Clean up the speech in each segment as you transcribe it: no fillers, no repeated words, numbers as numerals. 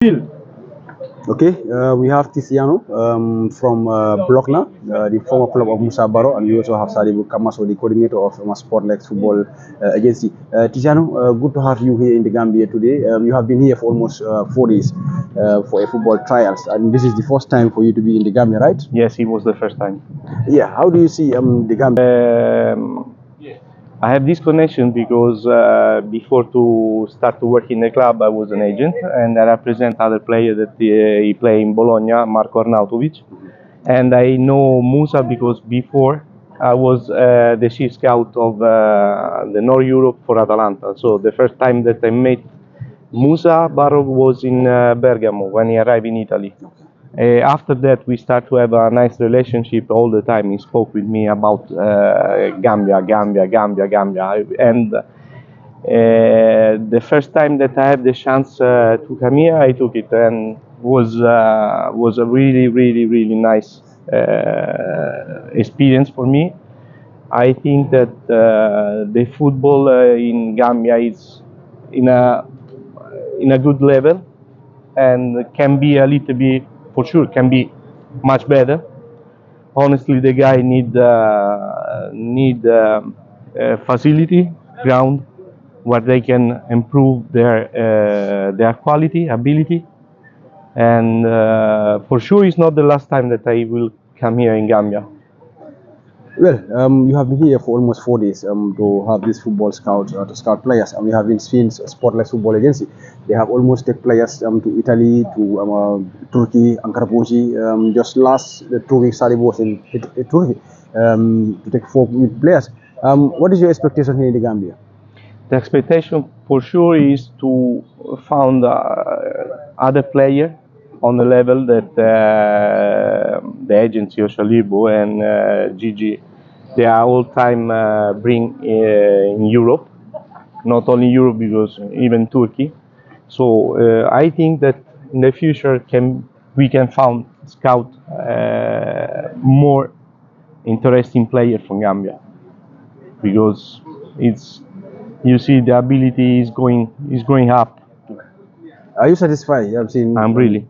Okay, we have Tiziano from Bologna, the former club of Musa Baro, and we also have Sadibu Kamaso, the coordinator of Sportlex Football Agency. Tiziano, good to have you here in the Gambia today. You have been here for almost 4 days for a football trials, and this is the first time for you to be in the Gambia, right? Yes, it was the first time. Yeah, how do you see the Gambia? I have this connection because before to start to work in the club, I was an agent and I represent other player that he play in Bologna, Marco Arnautovic. And I know Musa because before I was the chief scout of the North Europe for Atalanta. So the first time that I met Musa Barrow was in Bergamo when he arrived in Italy. After that, we start to have a nice relationship all the time. He spoke with me about Gambia, and the first time that I had the chance to come here, I took it, and was a really nice experience for me. I think that the football in Gambia is in a good level, and can be a little bit, for sure, can be much better. Honestly, the guy need facility, ground, where they can improve their quality, ability, and for sure, it's not the last time that I will come here in Gambia. Well, you have been here for almost 4 days to have this football scout to scout players, and we have been seeing Sportless Football Agency. They have almost take players to Italy, to Turkey, Ankara. Just last 2 weeks, Sadi was in Turkey to take 4 players. What is your expectation here in the Gambia? The expectation for sure is to find other player on the level that the agency of Shalibo and Gigi, they are all time bring in Europe, not only Europe because even Turkey. So I think that in the future we can find scout more interesting player from Gambia, because it's, you see, the ability is going up. Are you satisfied? You have seen. I'm really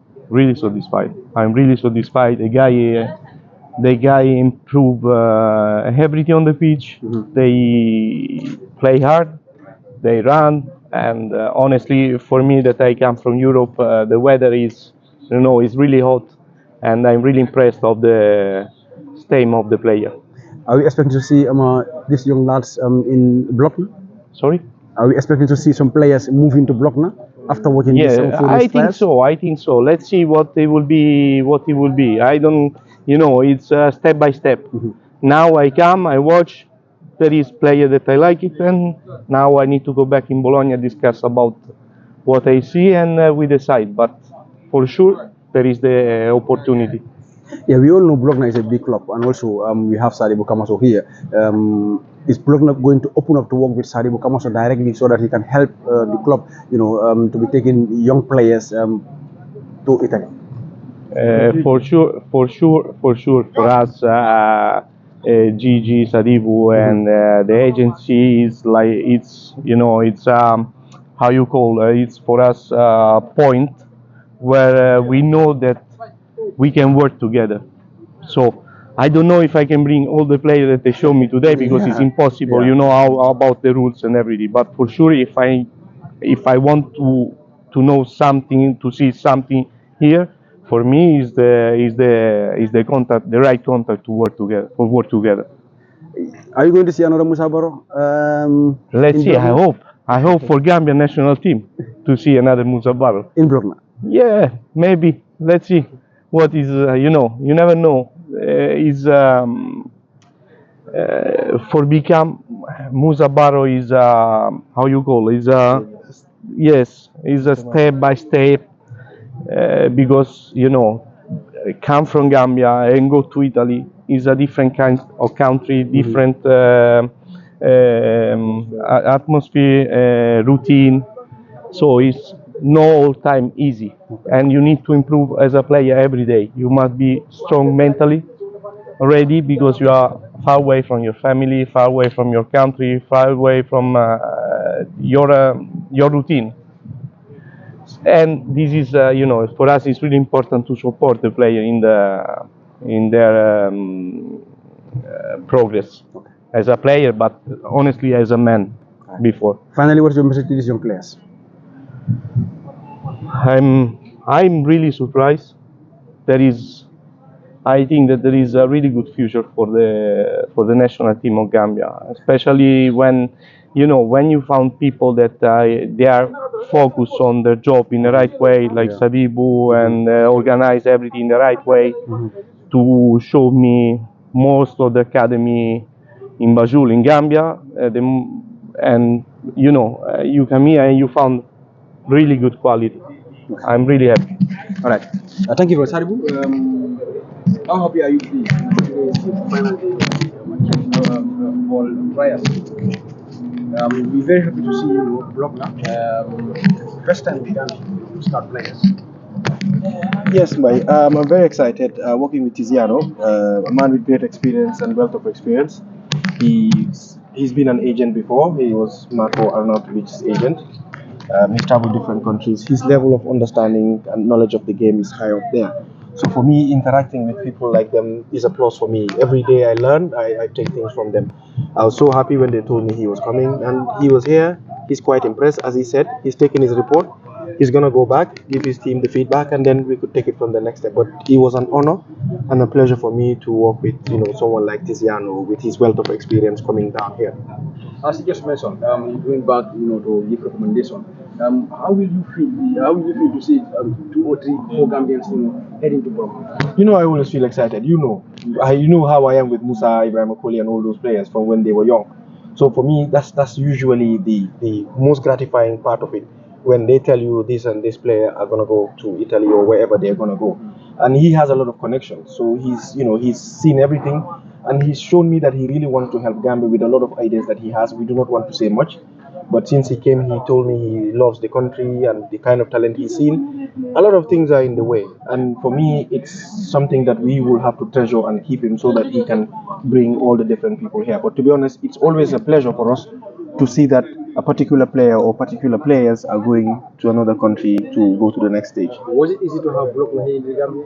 satisfied. I'm really satisfied. The guy improve everything on the pitch. They play hard, they run, and honestly, for me, that I come from Europe, the weather is, is really hot, and I'm really impressed of the stem of the player. Are we expecting to see these young lads in Bologna? Sorry? Are we expecting to see some players move into Bologna after watching this? I think so. I think so. Let's see what it will be. I don't, it's step by step. Now I come, I watch. There is player that I like it, and now I need to go back in Bologna, discuss about what I see, and we decide. But for sure, there is the opportunity. Yeah, we all know Bologna is a big club, and also we have Sadibu Kamaso here. Is Bologna going to open up to work with Sadibu Kamaso directly so that he can help the club, to be taking young players to Italy? For sure. For us, Gigi, Sadibu, and the agency is like, it's how you call it's for us a point where we know that we can work together. So I don't know if I can bring all the players that they show me today, because it's impossible. You know how about the rules and everything. But for sure, if I want to know something, to see something here, for me is the contact, the right contact to work together. Are you going to see another Musa Baro? Let's see. I hope for Gambia national team to see another Musa Baro in Bologna. Yeah, maybe. Let's see. What is you never know. For become Musa Baro is how you call it, is a step by step, because come from Gambia and go to Italy is a different kind of country, different atmosphere, routine. So it's no all time easy, and you need to improve as a player every day. You must be strong mentally, ready, because you are far away from your family, far away from your country, far away from your routine. And this is, for us, it's really important to support the player in their progress as a player, but honestly as a man before. Finally, what's your message to these young players? I'm really surprised. I think that there is a really good future for the national team of Gambia, especially when you found people that they are focused on their job in the right way, like Sadibu, and organize everything in the right way. To show me most of the academy in Banjul in Gambia, and you come here and you found really good quality. I'm really happy. All right. Thank you very much, Sadibu. How happy are you please? Today is the final day of the ball trials. We're very happy to see you, Bologna. First time we done start players. Yes, I'm very excited working with Tiziano, a man with great experience and wealth of experience. He's been an agent before. He was Marco Arnautovic's agent. He's traveled different countries. His level of understanding and knowledge of the game is high up there. So for me, interacting with people like them is a plus for me. Every day I learn, I take things from them. I was so happy when they told me he was coming, and he was here. He's quite impressed, as he said. He's taken his report. He's gonna go back, give his team the feedback, and then we could take it from the next step. But it was an honor and a pleasure for me to work with someone like Tiziano with his wealth of experience coming down here. As you just mentioned, going back, to give recommendation. How will you feel? How will you feel to see 2 or 3 more Gambians, heading to Bologna? I always feel excited. You know how I am with Musa, Ibrahim Akoli, and all those players from when they were young. So for me, that's usually the most gratifying part of it, when they tell you this and this player are gonna go to Italy or wherever they're gonna go, and he has a lot of connections. So he's seen everything, and he's shown me that he really wants to help Gambia with a lot of ideas that he has. We do not want to say much, but since he came, he told me he loves the country and the kind of talent he's seen. A lot of things are in the way, and for me, it's something that we will have to treasure and keep him so that he can bring all the different people here. But to be honest, it's always a pleasure for us to see that a particular player or particular players are going to another country to go to the next stage. Was it easy to have Bologna here in the Gambia?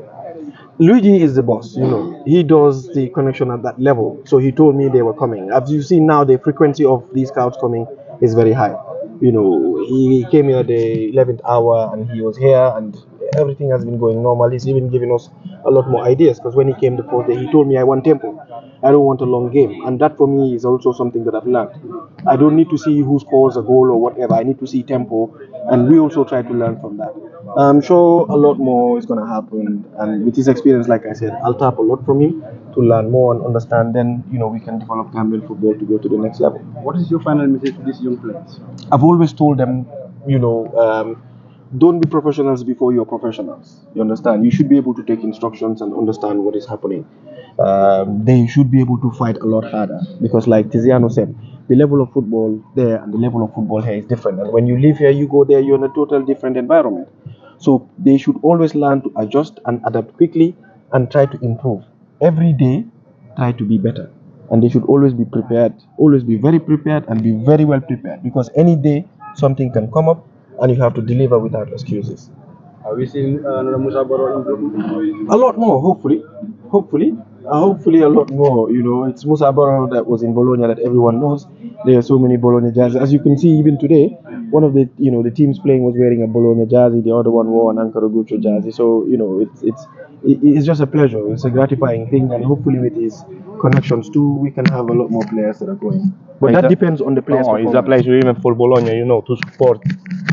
Luigi is the boss, he does the connection at that level. So he told me they were coming. As you see now, the frequency of these scouts coming is very high. He came here the 11th hour and he was here, and everything has been going normal. He's even giving us a lot more ideas, because when he came the first day, he told me, I want tempo. I don't want a long game. And that for me is also something that I've learned. I don't need to see who scores a goal or whatever. I need to see tempo. And we also try to learn from that. I'm sure a lot more is going to happen. And with his experience, like I said, I'll tap a lot from him to learn more and understand. Then, we can develop Gambian football to go to the next level. What is your final message to these young players? I've always told them, don't be professionals before you're professionals. You understand? You should be able to take instructions and understand what is happening. They should be able to fight a lot harder, because like Tiziano said, the level of football there and the level of football here is different. And when you live here, you go there, you're in a total different environment. So they should always learn to adjust and adapt quickly and try to improve. Every day, try to be better. And they should always be prepared, always be very prepared and be very well prepared, because any day something can come up and you have to deliver without excuses. Are we seeing another Musa Baro in Bologna? A lot more, hopefully a lot more. It's Musa Baro that was in Bologna that everyone knows. There are so many Bologna jerseys. As you can see, even today, one of the the teams playing was wearing a Bologna jersey. The other one wore an Ankara Guccio jersey. So it's just a pleasure. It's a gratifying thing, and hopefully with his connections too, we can have a lot more players that are going. But that depends on the players. No, it's a pleasure even for Bologna, to support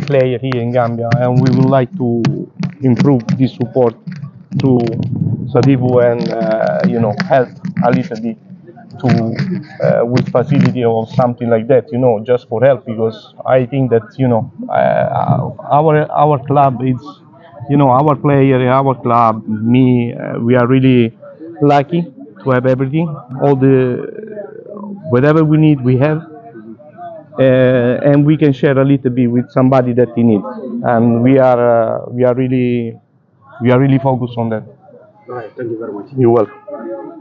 players here in Gambia, and we would like to improve this support to Sadibu and help a little bit to with facility or something like that, just for help, because I think that our club is our player, our club, me, we are really lucky to have everything, all the whatever we need we have, and we can share a little bit with somebody that he needs, and we are really focused on that. All right, thank you very much. You're welcome.